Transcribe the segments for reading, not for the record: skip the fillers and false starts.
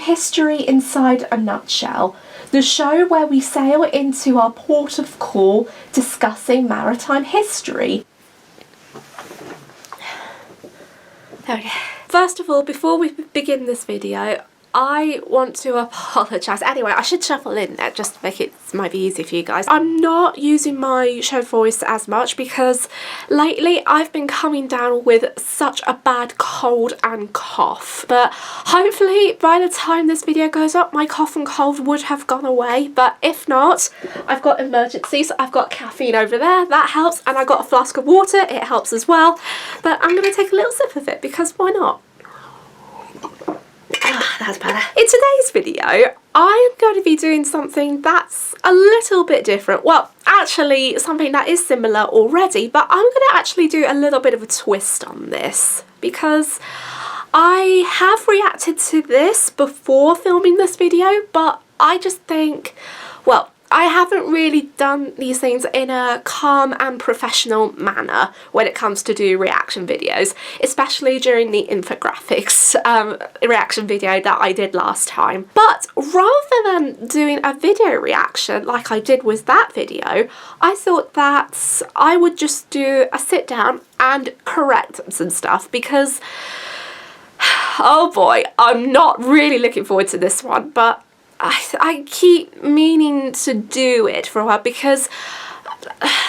History Inside a Nutshell, the show where we sail into our port of call discussing maritime history. There we go. First of all, before we begin this video, I want to apologise. Anyway, I should shuffle in there just to make it might be easy for you guys. I'm not using my show voice as much because lately I've been coming down with such a bad cold and cough. But hopefully by the time this video goes up, my cough and cold would have gone away. But if not, I've got emergencies. I've got caffeine over there. That helps. And I got a flask of water. It helps as well. But I'm going to take a little sip of it because why not? That's better. In today's video, I am going to be doing something that's a little bit different. Well, actually something that is similar already, but I'm going to actually do a little bit of a twist on this because I have reacted to this before filming this video, but I just think, well, I haven't really done these things in a calm and professional manner when it comes to do reaction videos, especially during the infographics reaction video that I did last time. But rather than doing a video reaction like I did with that video, I thought that I would just do a sit down and correct some stuff because, oh boy, I'm not really looking forward to this one, but I keep meaning to do it for a while because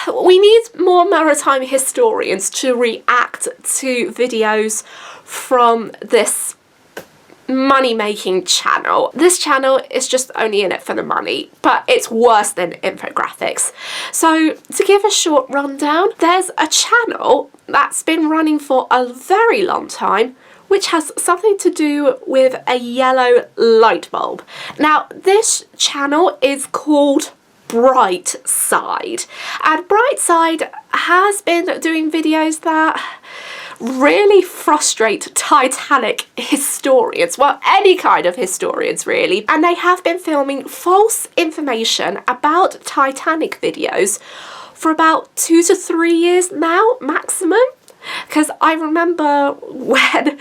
we need more maritime historians to react to videos from this money-making channel. This channel is just only in it for the money, but it's worse than infographics. So to give a short rundown, there's a channel that's been running for a very long time which has something to do with a yellow light bulb. Now, this channel is called Brightside, and Brightside has been doing videos that really frustrate Titanic historians, well, any kind of historians really, and they have been filming false information about Titanic videos for about 2 to 3 years now, maximum. Because I remember when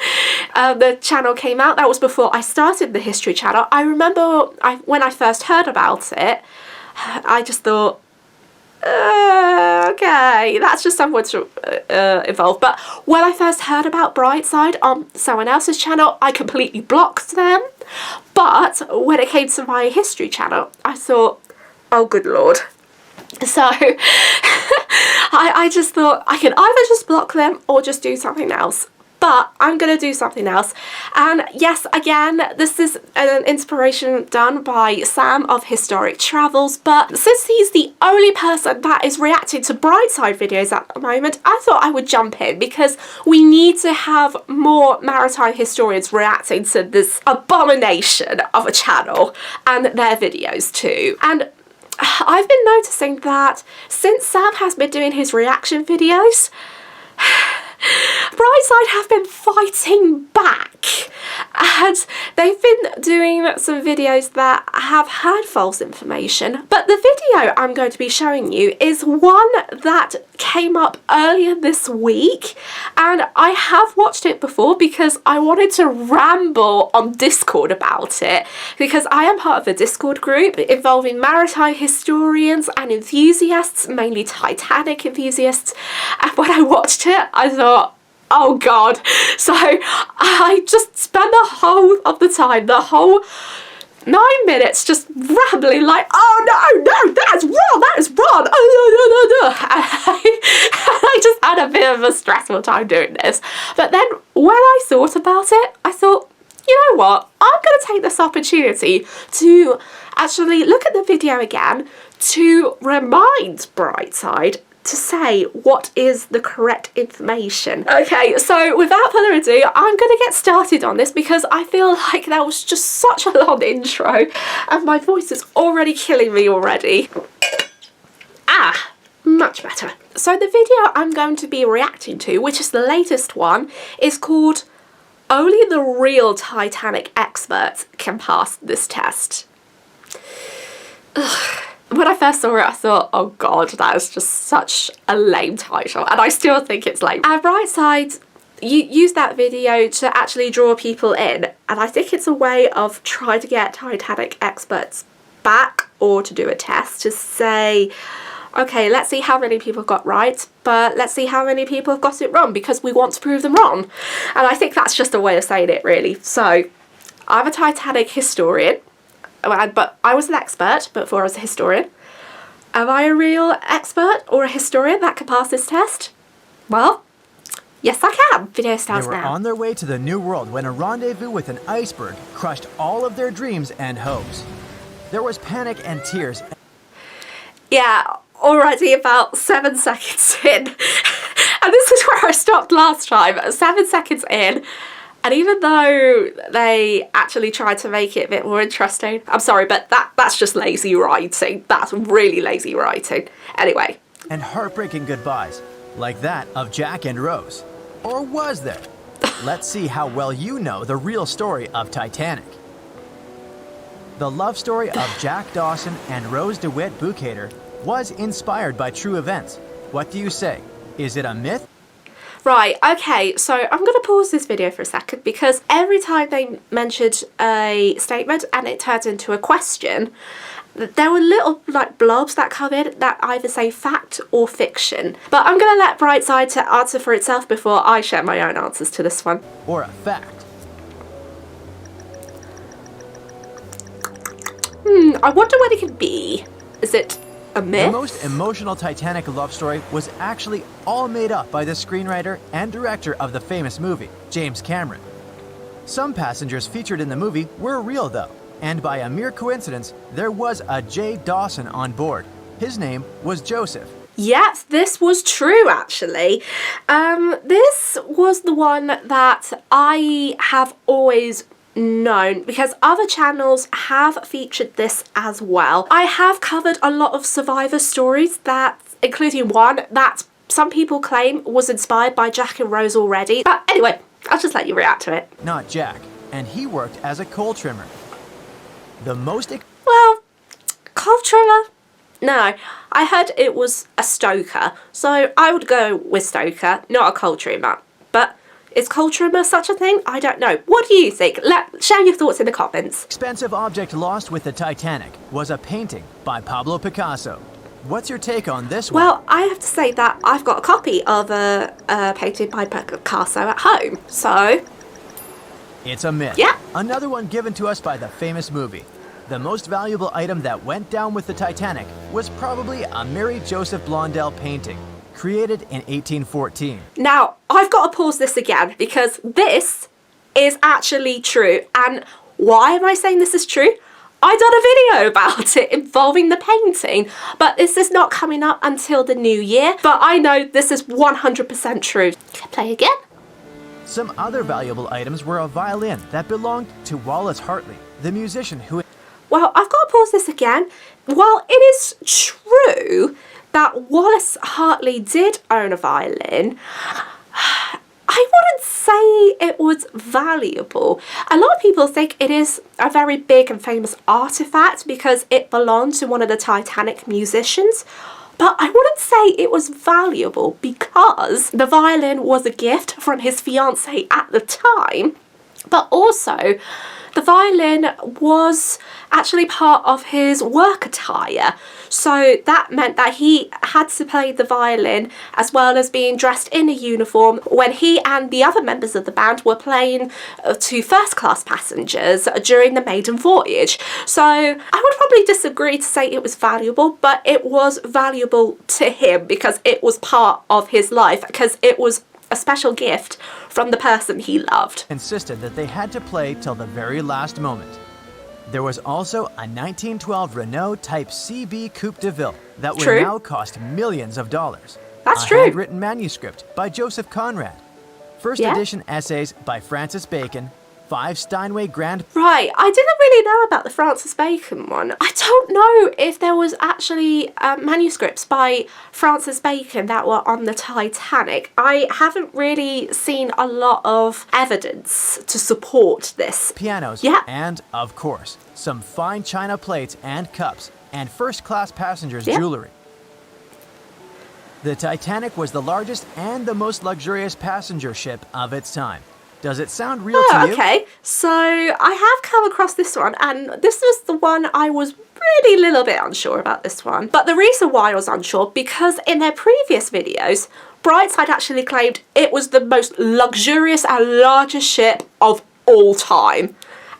the channel came out, that was before I started the history channel, I remember when I first heard about it, I just thought, okay, that's just someone to involve. But when I first heard about Brightside on someone else's channel, I completely blocked them. But when it came to my history channel, I thought, oh good lord. So I just thought I can either just block them or just do something else. But I'm going to do something else. And yes, again, this is an inspiration done by Sam of Historic Travels. But since he's the only person that is reacting to Brightside videos at the moment, I thought I would jump in because we need to have more maritime historians reacting to this abomination of a channel and their videos too. And I've been noticing that since Sam has been doing his reaction videos, Brightside have been fighting back, and they've been doing some videos that have had false information. But the video I'm going to be showing you is one that came up earlier this week, and I have watched it before because I wanted to ramble on Discord about it, because I am part of a Discord group involving maritime historians and enthusiasts, mainly Titanic enthusiasts, and when I watched it I thought, oh god. So I just spent the whole of the time, the whole 9 minutes just rambling like, oh no, that's wrong, that is wrong, I just had a bit of a stressful time doing this. But then when I thought about it, I thought, you know what, I'm going to take this opportunity to actually look at the video again to remind Brightside to say what is the correct information. Okay, so without further ado, I'm going to get started on this because I feel like that was just such a long intro and my voice is already killing me already. Much better. So the video I'm going to be reacting to, which is the latest one, is called Only the Real Titanic Experts Can Pass This Test. Ugh. When I first saw it, I thought, oh god, that is just such a lame title, and I still think it's lame. And Brightside use that video to actually draw people in, and I think it's a way of trying to get Titanic experts back, or to do a test to say, okay, let's see how many people got right, but let's see how many people have got it wrong, because we want to prove them wrong. And I think that's just a way of saying it, really. So I'm a Titanic historian, but I was an expert before I was a historian. Am I a real expert or a historian that can pass this test? Well, yes I can. Video starts now. They were on their way to the New World when a rendezvous with an iceberg crushed all of their dreams and hopes. There was panic and tears. Yeah, already about 7 seconds in. And this is where I stopped last time, 7 seconds in. And even though they actually tried to make it a bit more interesting, I'm sorry, but that's just lazy writing. That's really lazy writing. Anyway. And heartbreaking goodbyes, like that of Jack and Rose. Or was there? Let's see how well you know the real story of Titanic. The love story of Jack Dawson and Rose DeWitt Bukater was inspired by true events. What do you say? Is it a myth? Right, okay, so I'm going to pause this video for a second, because every time they mentioned a statement and it turns into a question, there were little like blobs that come in that either say fact or fiction. But I'm going to let Brightside to answer for itself before I share my own answers to this one. Or a fact? I wonder what it could be. Is it a myth? The most emotional Titanic love story was actually all made up by the screenwriter and director of the famous movie, James Cameron. Some passengers featured in the movie were real though, and by a mere coincidence, there was a J. Dawson on board. His name was Joseph. Yes, this was true actually. This was the one that I have always known, because other channels have featured this as well. I have covered a lot of survivor stories, that including one that some people claim was inspired by Jack and Rose already. But anyway, I'll just let you react to it. Not Jack, and he worked as a coal trimmer. Well, coal trimmer? No, I heard it was a stoker, so I would go with stoker, not a coal trimmer. But is coal trimmer such a thing? I don't know. What do you think? Share your thoughts in the comments. Expensive object lost with the Titanic was a painting by Pablo Picasso. What's your take on this one? Well, I have to say that I've got a copy of a painting by Picasso at home, so... It's a myth. Yeah. Another one given to us by the famous movie. The most valuable item that went down with the Titanic was probably a Mary Joseph Blondell painting, created in 1814. Now, I've got to pause this again, because this is actually true. And why am I saying this is true? I done a video about it involving the painting, but this is not coming up until the new year. But I know this is 100% true. Can I play again? Some other valuable items were a violin that belonged to Wallace Hartley, the musician who... Well, I've got to pause this again. While it is true that Wallace Hartley did own a violin, I wouldn't say it was valuable. A lot of people think it is a very big and famous artifact because it belonged to one of the Titanic musicians. But I wouldn't say it was valuable because the violin was a gift from his fiancée at the time. But also, the violin was actually part of his work attire. So that meant that he had to play the violin as well as being dressed in a uniform when he and the other members of the band were playing to first class passengers during the maiden voyage. So I would probably disagree to say it was valuable, but it was valuable to him because it was part of his life, because it was a special gift from the person he loved. Insisted that they had to play till the very last moment. There was also a 1912 Renault Type CB Coupe de Ville that would now cost millions of dollars. That's true. A handwritten manuscript by Joseph Conrad. First edition essays by Francis Bacon. 5 Steinway Grand... Right, I didn't really know about the Francis Bacon one. I don't know if there was actually manuscripts by Francis Bacon that were on the Titanic. I haven't really seen a lot of evidence to support this. Pianos, and, of course, some fine china plates and cups, and first-class passengers' jewelry. The Titanic was the largest and the most luxurious passenger ship of its time. Does it sound real to you? Okay, so I have come across this one, and this was the one I was really a little bit unsure about this one. But the reason why I was unsure, because in their previous videos, Brightside actually claimed it was the most luxurious and largest ship of all time.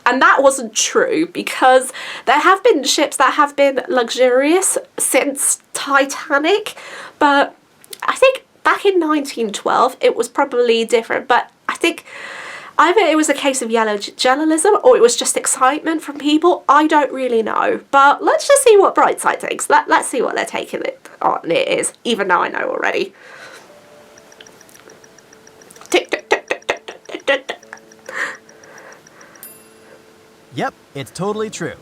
And that wasn't true, because there have been ships that have been luxurious since Titanic, but I think back in 1912 it was probably different. But I think either it was a case of yellow journalism or it was just excitement from people. I don't really know, but let's just see what Brightside thinks. Let's see what they're taking it on it is, even though I know already. Tick, tick, tick, tick, tick, tick, tick, tick. Yep, it's totally true.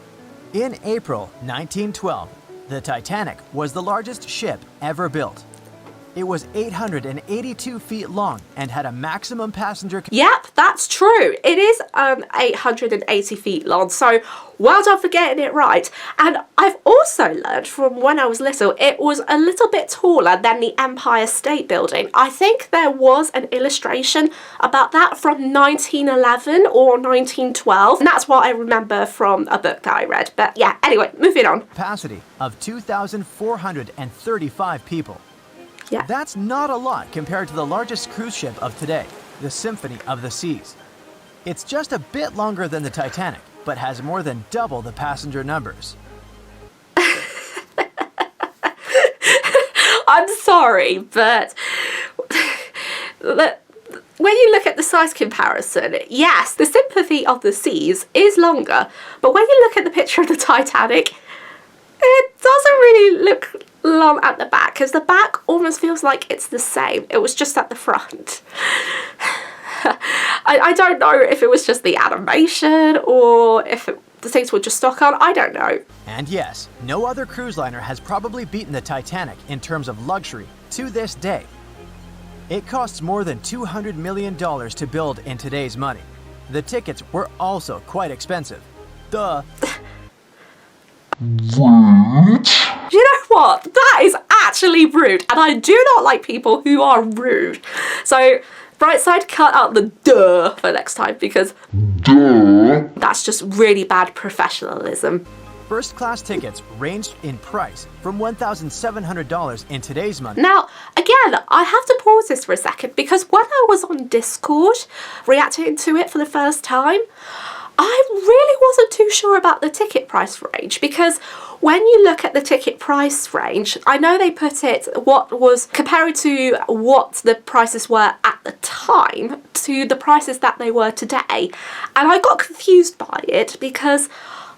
In April 1912, the Titanic was the largest ship ever built. It was 882 feet long and had a maximum passenger... Yep, that's true. It is 880 feet long, so well done for getting it right. And I've also learned from when I was little, it was a little bit taller than the Empire State Building. I think there was an illustration about that from 1911 or 1912, and that's what I remember from a book that I read. But yeah, anyway, moving on. Capacity of 2,435 people. Yeah. That's not a lot compared to the largest cruise ship of today, the Symphony of the Seas. It's just a bit longer than the Titanic, but has more than double the passenger numbers. I'm sorry, but when you look at the size comparison, yes, the Symphony of the Seas is longer, but when you look at the picture of the Titanic, it doesn't really look long at the back, because the back almost feels like it's the same. It was just at the front. I don't know if it was just the animation or if the things were just stock on. I don't know. And yes, no other cruise liner has probably beaten the Titanic in terms of luxury to this day. It costs more than $200 million to build in today's money. The tickets were also quite expensive. Duh. You know what? That is actually rude, and I do not like people who are rude. So, Brightside, cut out the duh for next time, because duh, that's just really bad professionalism. First class tickets ranged in price from $1,700 in today's money. Now, again, I have to pause this for a second, because when I was on Discord reacting to it for the first time, I really wasn't too sure about the ticket price range, because when you look at the ticket price range, I know they put it what was compared to what the prices were at the time to the prices that they were today. And I got confused by it because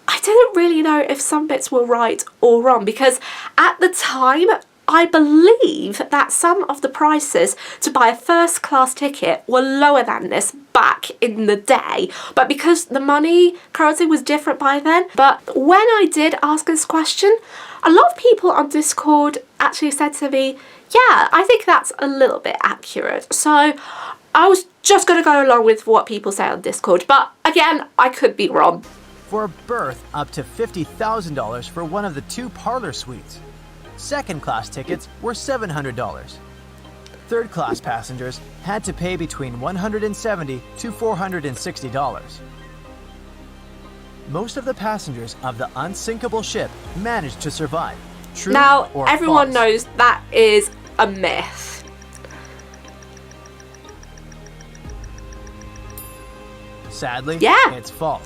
I didn't really know if some bits were right or wrong, because at the time, I believe that some of the prices to buy a first class ticket were lower than this back in the day, but because the money currency was different by then. But when I did ask this question, a lot of people on Discord actually said to me, yeah, I think that's a little bit accurate. So I was just going to go along with what people say on Discord, but again, I could be wrong. For a berth, up to $50,000 for one of the 2 parlor suites. Second class tickets were $700. Third class passengers had to pay between $170 to $460. Most of the passengers of the unsinkable ship managed to survive. True now, or everyone false? knows that is a myth. Sadly, yeah, it's false.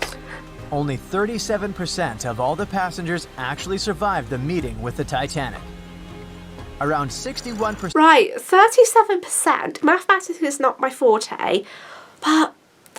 Only 37% of all the passengers actually survived the meeting with the Titanic. Around 61%... Right, 37%. Mathematics is not my forte, but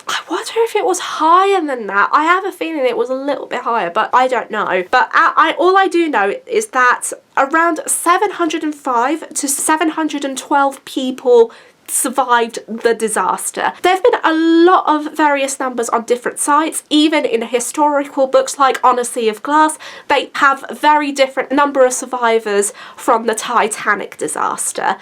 I wonder if it was higher than that. I have a feeling it was a little bit higher, but I don't know. But all I do know is that around 705 to 712 people survived the disaster. There have been a lot of various numbers on different sites. Even in historical books like On a Sea of Glass, they have very different number of survivors from the Titanic disaster.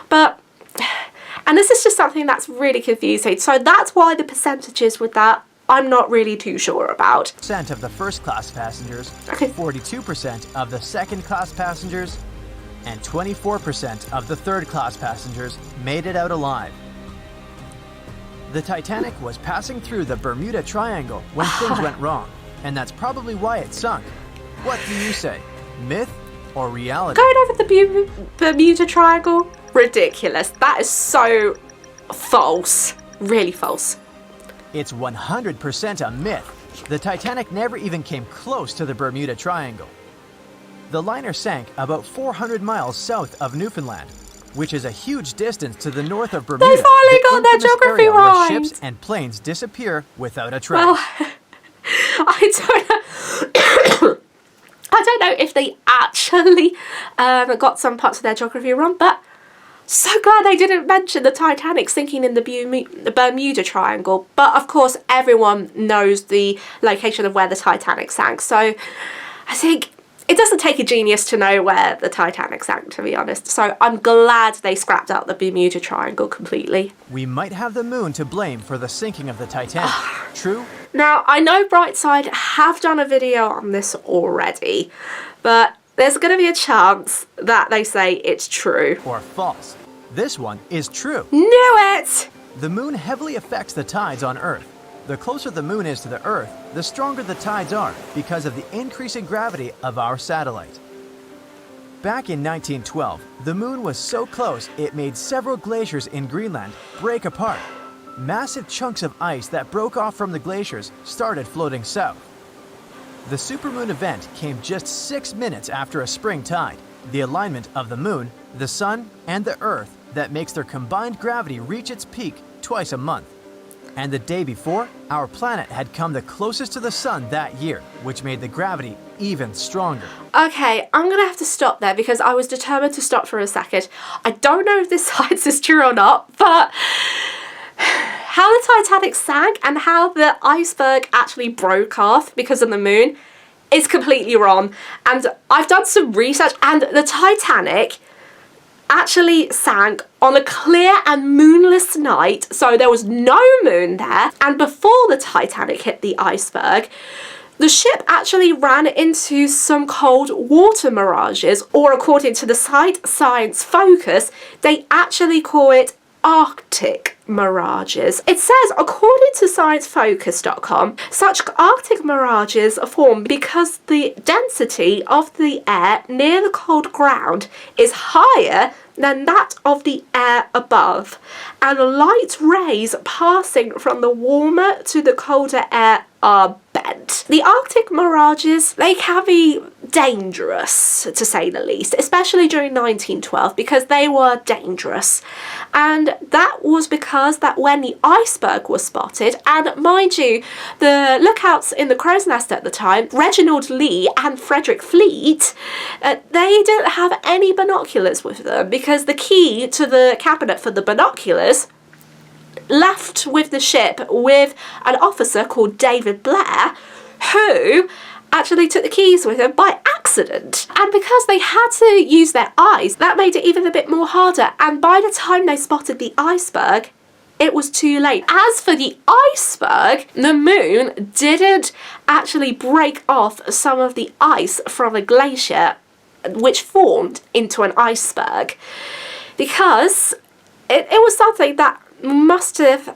And this is just something that's really confusing, so that's why the percentages with that I'm not really too sure about. ...of the first class passengers, 42% of the second class passengers, and 24% of the third-class passengers made it out alive. The Titanic was passing through the Bermuda Triangle when things went wrong, and that's probably why it sunk. What do you say? Myth or reality? Going over the Bermuda Triangle? Ridiculous. That is so false. Really false. It's 100% a myth. The Titanic never even came close to the Bermuda Triangle. The liner sank about 400 miles south of Newfoundland, which is a huge distance to the north of Bermuda. They finally got their geography area right. Where ships and planes disappear without a trace. Well, I don't know if they actually got some parts of their geography wrong, but so glad they didn't mention the Titanic sinking in the Bermuda Triangle. But of course, everyone knows the location of where the Titanic sank. So I think it doesn't take a genius to know where the Titanic sank, to be honest. So I'm glad they scrapped out the Bermuda Triangle completely. We might have the moon to blame for the sinking of the Titanic. True? Now, I know Brightside have done a video on this already, but there's going to be a chance that they say it's true. Or false. This one is true. Knew it! The moon heavily affects the tides on Earth. The closer the moon is to the Earth, the stronger the tides are because of the increasing gravity of our satellite. Back in 1912, the moon was so close it made several glaciers in Greenland break apart. Massive chunks of ice that broke off from the glaciers started floating south. The supermoon event came just 6 minutes after a spring tide, the alignment of the moon, the sun, and the Earth that makes their combined gravity reach its peak twice a month. And the day before, our planet had come the closest to the sun that year, which made the gravity even stronger. Okay, I'm going to have to stop there because I was determined to stop for a second. I don't know if this science is true or not, but how the Titanic sank and how the iceberg actually broke off because of the moon is completely wrong. And I've done some research, and the Titanic actually sank on a clear and moonless night, so there was no moon there, and before the Titanic hit the iceberg, the ship actually ran into some cold water mirages, or according to the site Science Focus, they actually call it Arctic mirages. It says, according to sciencefocus.com, such Arctic mirages are formed because the density of the air near the cold ground is higher than that of the air above, and light rays passing from the warmer to the colder air are bent. The Arctic mirages, they can be dangerous, to say the least, especially during 1912, because they were dangerous. And that was because that when the iceberg was spotted, and mind you, the lookouts in the Crow's Nest at the time, Reginald Lee and Frederick Fleet, they didn't have any binoculars with them, because the key to the cabinet for the binoculars left with the ship with an officer called David Blair, who actually took the keys with him by accident. And because they had to use their eyes, that made it even a bit more harder. And by the time they spotted the iceberg, it was too late. As for the iceberg, the moon didn't actually break off some of the ice from a glacier which formed into an iceberg, because it was something that must have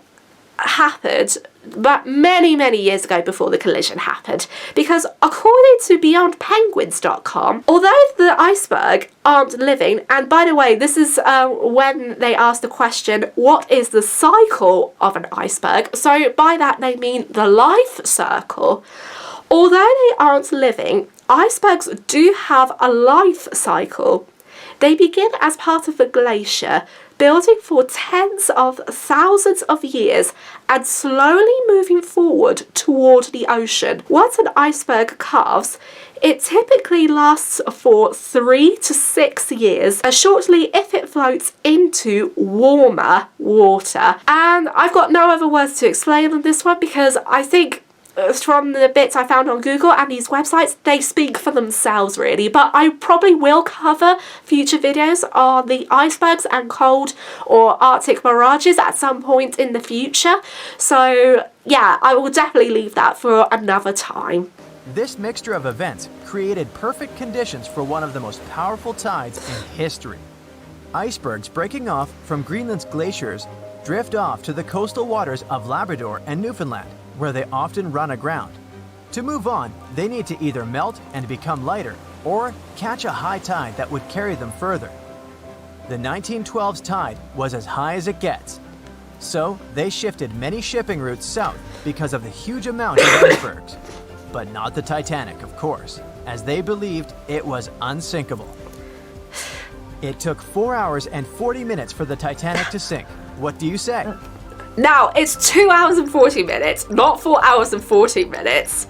happened but many years ago before the collision happened, because according to beyondpenguins.com, although the iceberg aren't living, and by the way, this is when they asked the question, what is the cycle of an iceberg? So by that they mean the life cycle. Although they aren't living, icebergs do have a life cycle. They begin as part of a glacier, building for tens of thousands of years and slowly moving forward toward the ocean. Once an iceberg calves, it typically lasts for 3 to 6 years, and shortly if it floats into warmer water. And I've got no other words to explain on this one, because I think from the bits I found on Google and these websites, they speak for themselves really. But I probably will cover future videos on the icebergs and cold or Arctic mirages at some point in the future. So yeah, I will definitely leave that for another time. This mixture of events created perfect conditions for one of the most powerful tides in history. Icebergs breaking off from Greenland's glaciers drift off to the coastal waters of Labrador and Newfoundland, where they often run aground. To move on, they need to either melt and become lighter, or catch a high tide that would carry them further. The 1912's tide was as high as it gets, so they shifted many shipping routes south because of the huge amount of icebergs. But not the Titanic, of course, as they believed it was unsinkable. It took 4 hours and 40 minutes for the Titanic to sink. What do you say? Now, it's 2 hours and 40 minutes, not 4 hours and 40 minutes.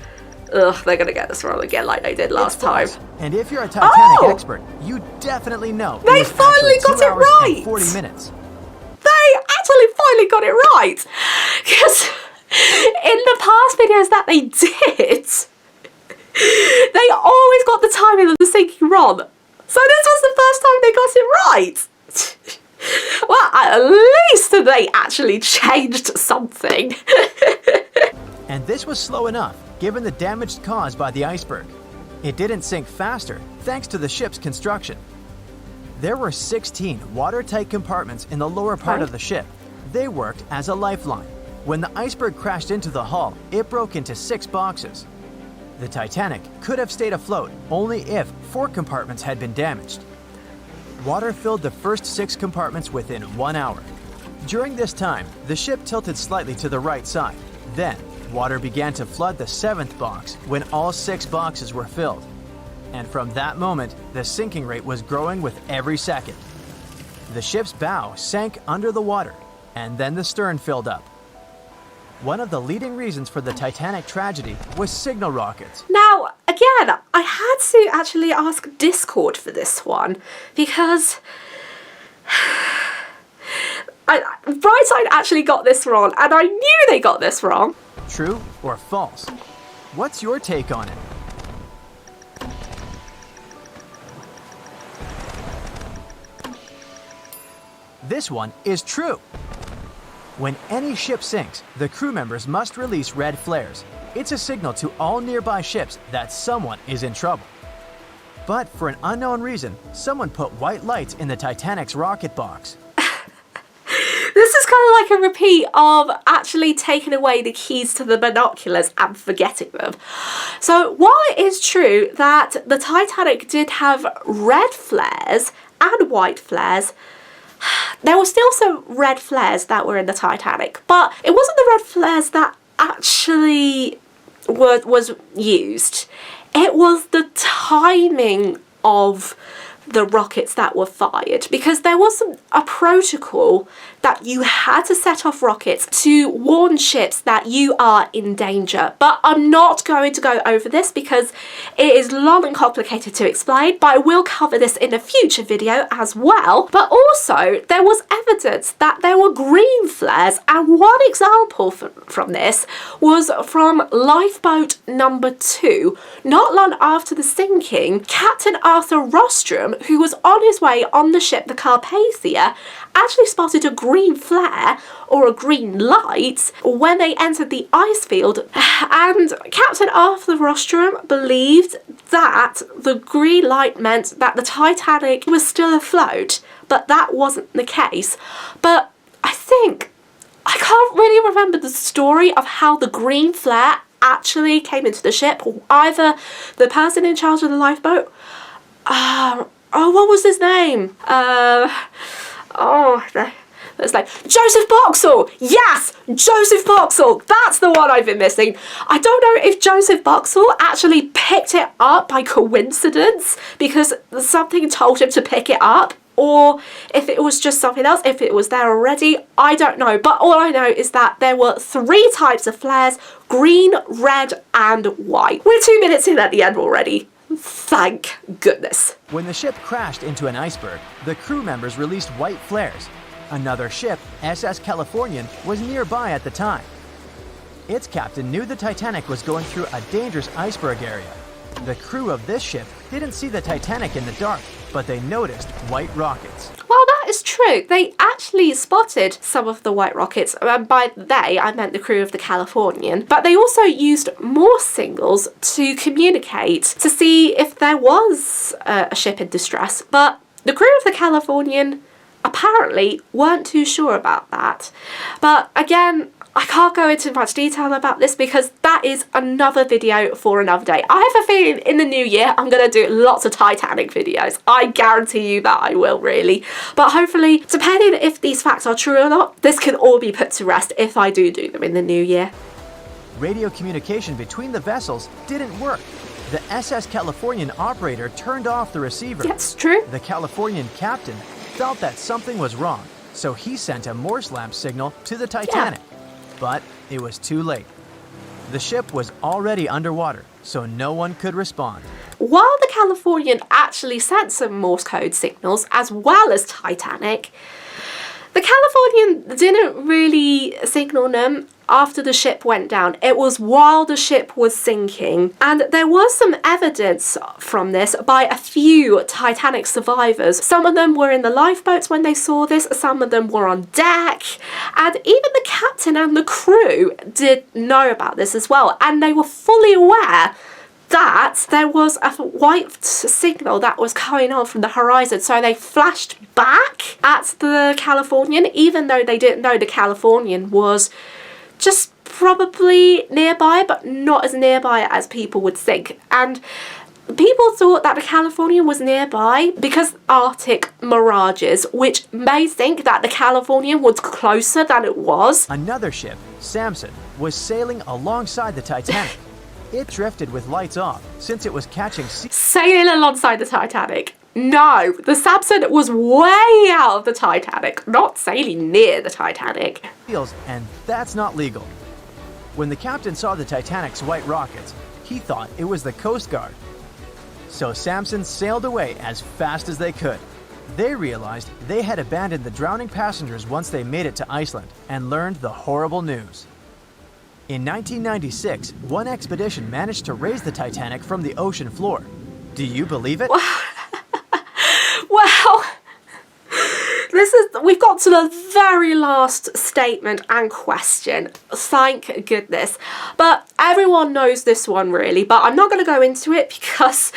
Ugh, they're gonna get this wrong again like they did last time. And if you're a Titanic expert, you definitely know they finally got it right. 40 minutes. They actually finally got it right. Because in the past videos that they did, they always got the timing of the sinking wrong. So this was the first time they got it right. Well, at least they actually changed something. And this was slow enough, given the damage caused by the iceberg. It didn't sink faster, thanks to the ship's construction. There were 16 watertight compartments in the lower part of the ship. They worked as a lifeline. When the iceberg crashed into the hull, it broke into 6 boxes. The Titanic could have stayed afloat only if 4 compartments had been damaged. Water filled the first 6 compartments within 1 hour. During this time, the ship tilted slightly to the right side. Then, water began to flood the 7th box when all 6 boxes were filled. And from that moment, the sinking rate was growing with every second. The ship's bow sank under the water, and then the stern filled up. One of the leading reasons for the Titanic tragedy was signal rockets. Now, again, I had to actually ask Discord for this one because Brightside actually got this wrong, and I knew they got this wrong. True or false? What's your take on it? This one is true. When any ship sinks, the crew members must release red flares. It's a signal to all nearby ships that someone is in trouble. But for an unknown reason, someone put white lights in the Titanic's rocket box. This is kind of like a repeat of actually taking away the keys to the binoculars and forgetting them. So while it is true that the Titanic did have red flares and white flares, there were still some red flares that were in the Titanic, but it wasn't the red flares that actually was used. It was the timing of the rockets that were fired, because there was a protocol that you had to set off rockets to warn ships that you are in danger. But I'm not going to go over this because it is long and complicated to explain, but I will cover this in a future video as well. But also there was evidence that there were green flares, and one example from this was from lifeboat number 2. Not long after the sinking, Captain Arthur Rostrom, who was on his way on the ship the Carpathia, actually spotted a green flare or a green light when they entered the ice field, and Captain Arthur Rostrom believed that the green light meant that the Titanic was still afloat, but that wasn't the case. But I can't really remember the story of how the green flare actually came into the ship. Either the person in charge of the lifeboat, what was his name? It's like Joseph Boxall. Yes, Joseph Boxall. That's the one I've been missing. I don't know if Joseph Boxall actually picked it up by coincidence because something told him to pick it up, or if it was just something else, if it was there already, I don't know. But all I know is that there were 3 types of flares: green, red, and white. We're 2 minutes in at the end already. Thank goodness. When the ship crashed into an iceberg, the crew members released white flares. Another ship, SS Californian, was nearby at the time. Its captain knew the Titanic was going through a dangerous iceberg area. The crew of this ship didn't see the Titanic in the dark, but they noticed white rockets. Well, that is true. They actually spotted some of the white rockets. And by they, I meant the crew of the Californian. But they also used Morse signals to communicate to see if there was a ship in distress. But the crew of the Californian apparently weren't too sure about that. But again, I can't go into much detail about this because that is another video for another day. I have a feeling in the new year I'm going to do lots of Titanic videos. I guarantee you that I will, really. But hopefully, depending if these facts are true or not, this can all be put to rest if I do them in the new year. Radio communication between the vessels didn't work. The SS Californian operator turned off the receiver. That's true. The Californian captain felt that something was wrong, so he sent a Morse lamp signal to the Titanic. Yeah. But it was too late. The ship was already underwater, so no one could respond. While the Californian actually sent some Morse code signals, as well as Titanic, the Californian didn't really signal them after the ship went down. It was while the ship was sinking. And there was some evidence from this by a few Titanic survivors. Some of them were in the lifeboats when they saw this, some of them were on deck, and even the captain and the crew did know about this as well. And they were fully aware that there was a white signal that was coming on from the horizon, so they flashed back at the Californian, even though they didn't know the Californian was just probably nearby, but not as nearby as people would think. And people thought that the Californian was nearby because Arctic mirages, which made think that the Californian was closer than it was. Another ship, Samson, was sailing alongside the Titanic. It drifted with lights off since it was catching sea. Sailing alongside the Titanic. No, the Samson was way out of the Titanic, not sailing near the Titanic. And that's not legal. When the captain saw the Titanic's white rockets, he thought it was the Coast Guard. So Samson sailed away as fast as they could. They realized they had abandoned the drowning passengers once they made it to Iceland and learned the horrible news. In 1996, one expedition managed to raise the Titanic from the ocean floor. Do you believe it? Well, we've got to the very last statement and question. Thank goodness. But everyone knows this one, really, but I'm not going to go into it because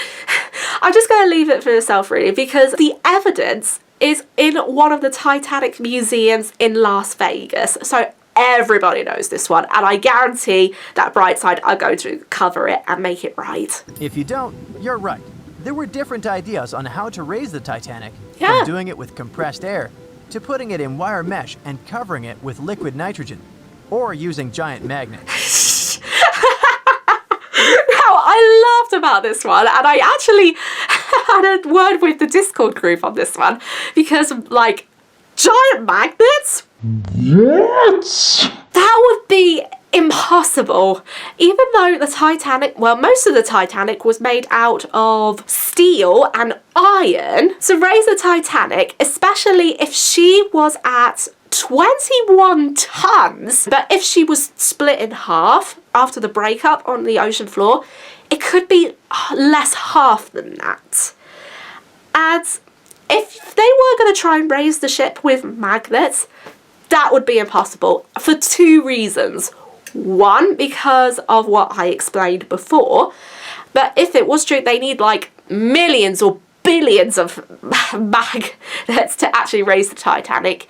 I'm just going to leave it for yourself, really, because the evidence is in one of the Titanic museums in Las Vegas. So everybody knows this one, and I guarantee that Brightside are going to cover it and make it right. If you don't, you're right. There were different ideas on how to raise the Titanic, Yeah. from doing it with compressed air to putting it in wire mesh and covering it with liquid nitrogen, or using giant magnets. Now, I loved about this one, and I actually had a word with the Discord group on this one, because, like, giant magnets? What? That would be impossible. Even though the Titanic, well, most of the Titanic was made out of steel and iron, to raise the Titanic, especially if she was at 21 tons, but if she was split in half after the breakup on the ocean floor, it could be less half than that. And if they were going to try and raise the ship with magnets, that would be impossible for two reasons. One, because of what I explained before, but if it was true, they need like millions or billions of magnets to actually raise the Titanic.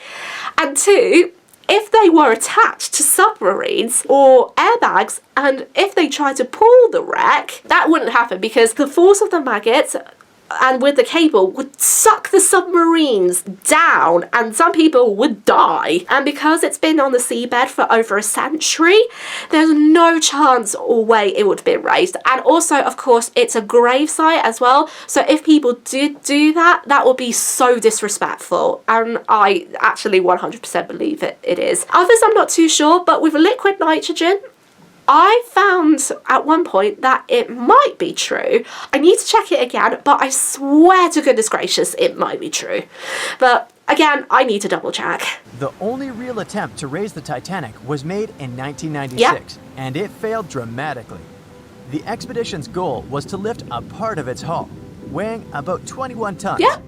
And two, if they were attached to submarines or airbags, and if they tried to pull the wreck, that wouldn't happen because the force of the maggots and with the cable would suck the submarines down, and some people would die. And because it's been on the seabed for over a century, there's no chance or way it would have been raised. And also, of course, it's a grave site as well, so if people did do that, that would be so disrespectful, and I actually 100% believe it is. Others I'm not too sure, but with liquid nitrogen, I found at one point that it might be true. I need to check it again, but I swear to goodness gracious, it might be true. But again, I need to double check. The only real attempt to raise the Titanic was made in 1996, and it failed dramatically. The expedition's goal was to lift a part of its hull, weighing about 21 tons. Yeah.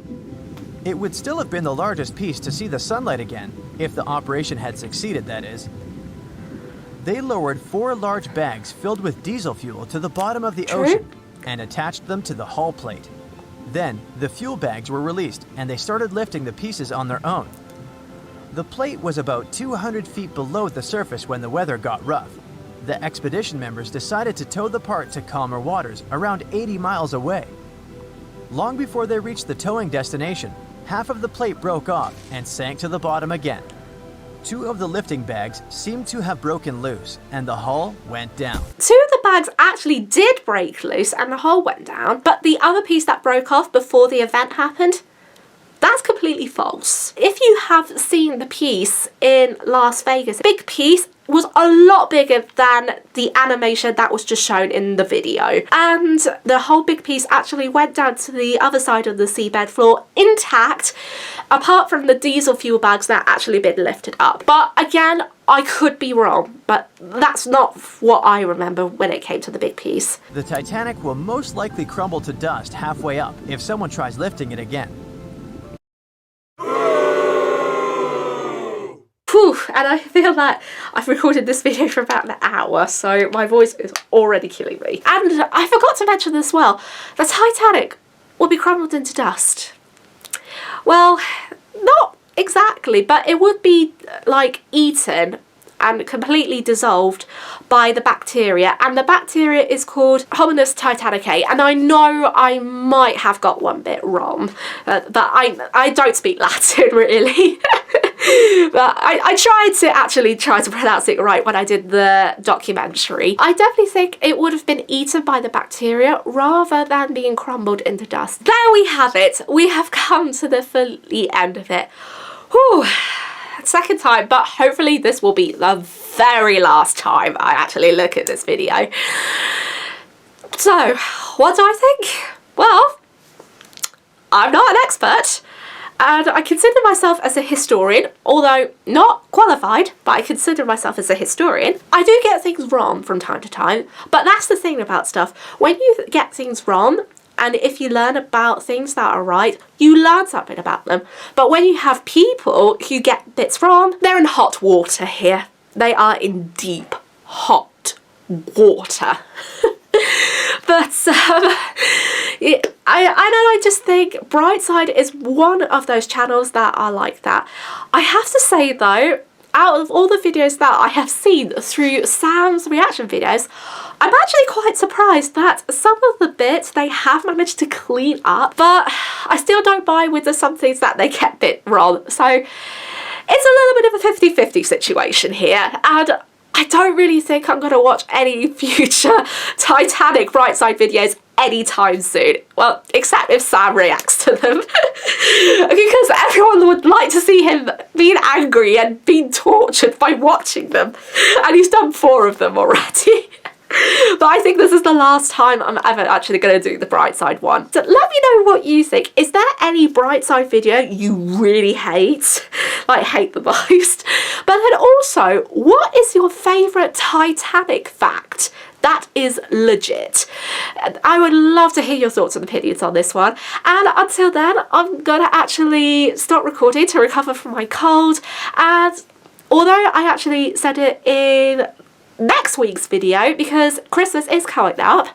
It would still have been the largest piece to see the sunlight again, if the operation had succeeded, that is. They lowered 4 large bags filled with diesel fuel to the bottom of the ocean and attached them to the hull plate. Then, the fuel bags were released and they started lifting the pieces on their own. The plate was about 200 feet below the surface when the weather got rough. The expedition members decided to tow the part to calmer waters around 80 miles away. Long before they reached the towing destination, half of the plate broke off and sank to the bottom again. 2 of the lifting bags seemed to have broken loose and the hull went down. 2 of the bags actually did break loose and the hull went down, but the other piece that broke off before the event happened, that's completely false. If you have seen the piece in Las Vegas, the big piece was a lot bigger than the animation that was just shown in the video. And the whole big piece actually went down to the other side of the seabed floor intact, apart from the diesel fuel bags that actually been lifted up. But again, I could be wrong, but that's not what I remember when it came to the big piece. The Titanic will most likely crumble to dust halfway up if someone tries lifting it again. Whew, and I feel that I've recorded this video for about an hour, so my voice is already killing me. And I forgot to mention as well, the Titanic will be crumbled into dust. Well, not exactly, but it would be like eaten and completely dissolved by the bacteria, and the bacteria is called Hominus titanicae, and I know I might have got one bit wrong, but I don't speak Latin really. But I tried to pronounce it right when I did the documentary. I definitely think it would have been eaten by the bacteria rather than being crumbled into dust. There we have it. We have come to the fully end of it. Whew. Second time, but hopefully this will be the very last time I actually look at this video. So, what do I think? Well, I'm not an expert, and I consider myself as a historian, although not qualified, but I consider myself as a historian. I do get things wrong from time to time, but that's the thing about stuff. When you get things wrong, and if you learn about things that are right, you learn something about them. But when you have people who get bits wrong, they're in hot water here. They are in deep, hot water. But I just think Brightside is one of those channels that are like that. I have to say though, out of all the videos that I have seen through Sam's reaction videos, I'm actually quite surprised that some of the bits they have managed to clean up, but I still don't buy with the some things that they get a bit wrong. So it's a little bit of a 50-50 situation here, and I don't really think I'm going to watch any future Titanic Brightside videos anytime soon. Well, except if Sam reacts to them. Because everyone would like to see him being angry and being tortured by watching them. And he's done 4 of them already. But I think this is the last time I'm ever actually going to do the Brightside one. So let me know what you think. Is there any Brightside video you really hate? Like, hate the most? But then also, what is your favourite Titanic fact that is legit? I would love to hear your thoughts and opinions on this one. And until then, I'm going to actually stop recording to recover from my cold. And although I actually said it in next week's video, because Christmas is coming up,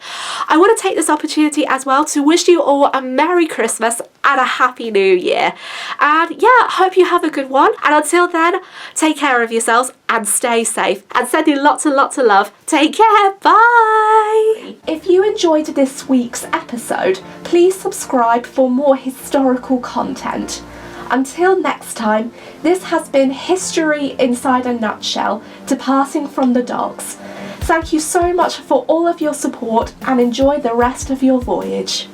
I want to take this opportunity as well to wish you all a Merry Christmas and a Happy New Year. And yeah, hope you have a good one. And until then, take care of yourselves and stay safe. And sending lots and lots of love. Take care. Bye. If you enjoyed this week's episode, please subscribe for more historical content. Until next time, this has been History Inside a Nutshell, departing from the docks. Thank you so much for all of your support and enjoy the rest of your voyage.